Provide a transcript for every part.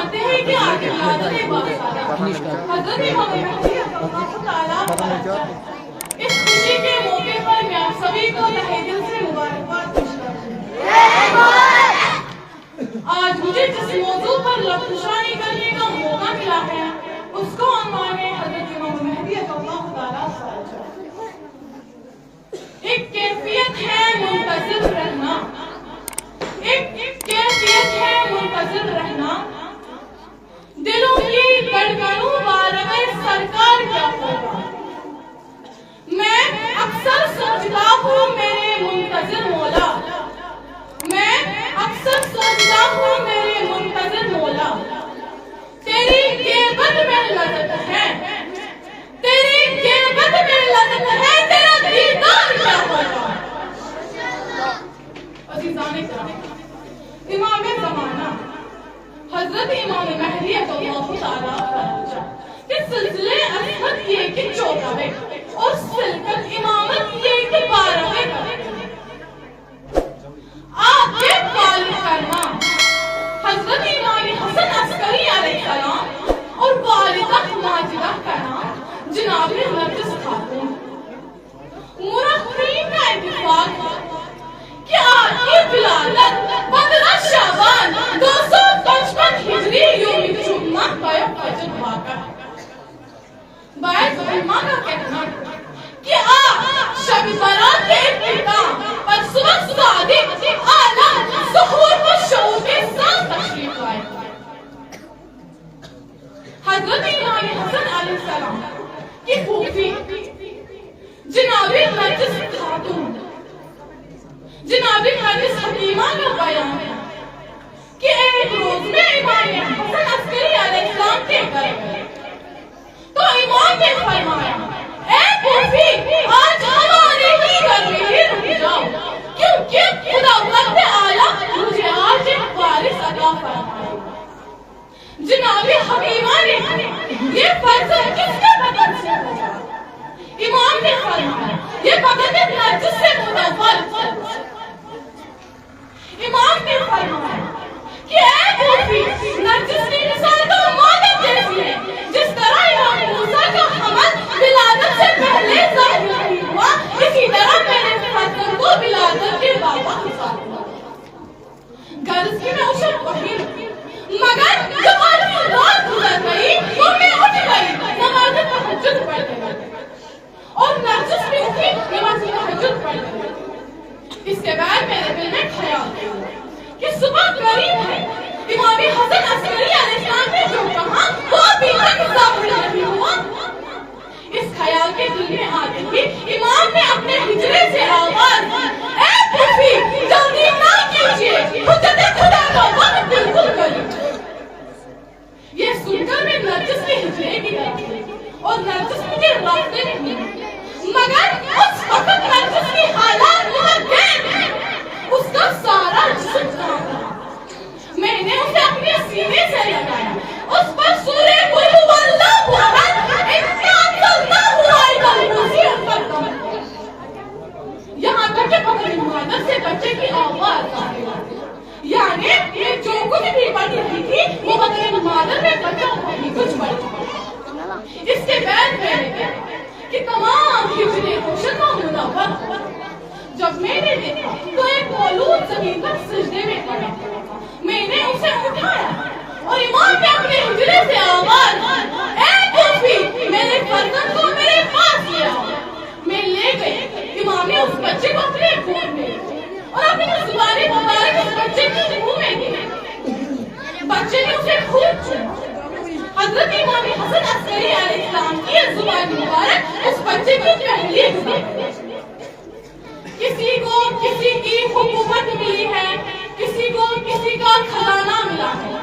فرماتے ہیں کہ آگے ولادت باصادہ حضرت امام مہدی اللہ تعالیٰ اس خوشی کے موقع پر میں آپ سبھی کو تہہ دل سے مبارکباد پیش کرتی ہوں۔ آج مجھے جس موضوع پر لفظانی کرنے کا موقع ملا ہے اس کو عنوان ہے حضرت امام مہدی اللہ تعالیٰ سراجہ۔ ایک کیفیت ہے منتظر رہنا، ایک کیفیت ہے منتظر رہنا، دلوں کی دھڑکنوں بارگاہ سرکار کیا ہوگا۔ میں اکثر سوچتا ہوں میرے منتظر مولا، میں اکثر سوچتا ہوں میرے منتظر مولا، تیری غیبت میں لذت ہے، تیری غیبت میں لذت ہے، تیرا دیدار کیا ہوگا۔ عزیزان کرام، امام زمانہ حضرت امام مہدی اللہ تعالیٰ فرمایا کہ سلسلے اسود یہ کہ 14ویں اور سلکت امامت یہ کہ 12ویں آپ کے والد کرما حضرت امام حسن عسکری علیہ السلام اور والدہ ماجدہ کا نام جناب نرگس خاتون، مرخین کا اتفاق کہ آپ کی ولادت 15 شعبان 255 ہجری یوم جمعہ کا فجر واقع ہے۔ بعض علماء کا کہنا ہے کہ آپ شب برات کے اختتام پر صبح صادق اعلیٰ ظہور و شعور کے ساتھ تشریف لائے۔ حضرت امام حسن علیہ السلام کی پھوپھی جناب نرگس خاتون، جناب نرگس حکیمہ کا بیان ہے کہ ایک روز میں امام حسن عسکری علیہ السلام کے گھر گئے تو امام نے فرمایا اے پھوپھی آج ہمارے ہی گھر میں ہی رک جاؤ کیونکہ خدا وقت اعلیٰ مجھے آج ایک وارث عطا فرمائے گا۔ جناب حکیمہ نے یہ فرض کس کے بدن سے ہوگا؟ امام نے فرمایا یہ بدن نرگس سے منور۔ امام نے فرمایا کہ اے پھوپھی نرگس کی مثال تو مادر جیسی ہے، جس طرح امام موسیٰ کا حمل ولادت سے پہلے ظاہر نہیں ہوا اسی طرح میرے حسن کو ولادت کے بعد ظاہر ہوا۔ غرض کی میں اسے وہی مگر جب آج رات گزر گئی تو میں اٹھ گئی، نماز تہجد پڑھ گئی اور نرگس بھی اٹھی، نماز تہجد پڑھ گئی۔ اس کے بعد میرے دل میں خیال آیا کہ صبح قریب ہے، امام حسن عسکری علیہ السلام نے جو کہا وہ ابھی تک ظاہر نہیں ہوا۔ اس خیال کے دل میں آتے ہی امام نے اپنے ہجرے سے آواز دی اے پھوپھی جلدی نہ کیجیے، حجت خدا کا وقت بالکل قریب ہے۔ یہ سن کر میں نرگس کے ہجرے کی طرف گئی اور نرگس مجھے راستے نہیں ملی، مگر اس وقت نرگس کی حالات بہت گہری ہیں، اس کا سارا جسم کانپ رہا۔ میں نے اسے اپنے سینے سے لگایا، اس پر سورہ قل هو اللہ احد انا انزلناہ آیۃ الکرسی پر دم کیا، یہاں تک کہ پکڑی مادر سے بچے کی آواز آنے لگی، یعنی یہ جو کچھ بھی پڑھ رہی تھی وہ پکڑی مادر میں بچہ وہی کچھ پڑھ رہا۔ اس کے بعد میں نے دیکھا کہ تمام ہجرے روشن و منور ہوا۔ جب میں نے دیکھا تو ایک مولود زمین پر سجدے میں پڑا ہوا تھا، میں نے اسے اٹھایا اور امام نے اپنے ہجرے سے آواز دی اے پھوپھی میرے فرزند کو میرے پاس لے آؤ۔ میں لے گئی، امام نے اس بچے کو اپنے گود میں اور اپنی زبان مبارک اس بچے کے منہ میں دی، بچے نے اسے خوب چوما۔ حضرت امام حسن عسکری علیہ السلام کی زبان مبارک اس بچے کی پہلی غذا۔ کسی کو کسی کی حکومت ملی ہے، کسی کو کسی کا خزانہ ملا ہے،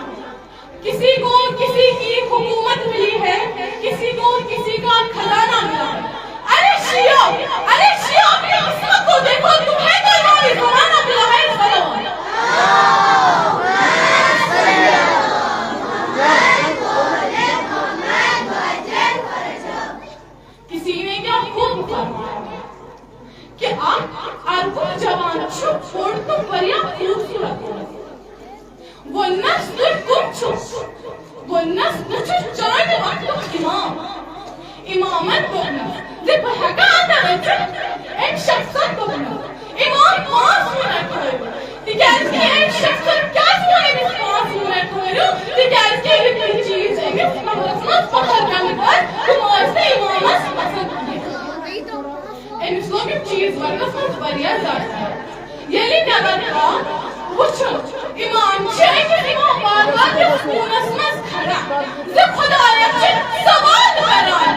کسی کو کسی کی حکومت ملی ہے، کسی کو کسی کا خزانہ ملا ہے۔ ارے شیعہ اپنی قسمت کو دیکھو، تمہیں تو امام زمانہ ملا ہے۔ کسی نے کیا خوب فرمایا کہ آپ عربوں جوان چھوڑ تو پریاں خوبصورت ہو، وہ نہ والناس نتشجرين وقت إمام إمامات بقنا ذبح حاجة عندنا إن شخصات بقنا إمام معصونا كويرو تجارتي إن شخصات كاسونا إمس معصونا كويرو تجارتي إبن چیز إمس مهرسنات فخر كامدار كمارسة إمامات مصد إمس لوگم چیز ورنسنات بريا زارتا يلي نبرها وچو إمام چه إمام بارگاه خونس مز کھڑا زب خدا یک سوال برای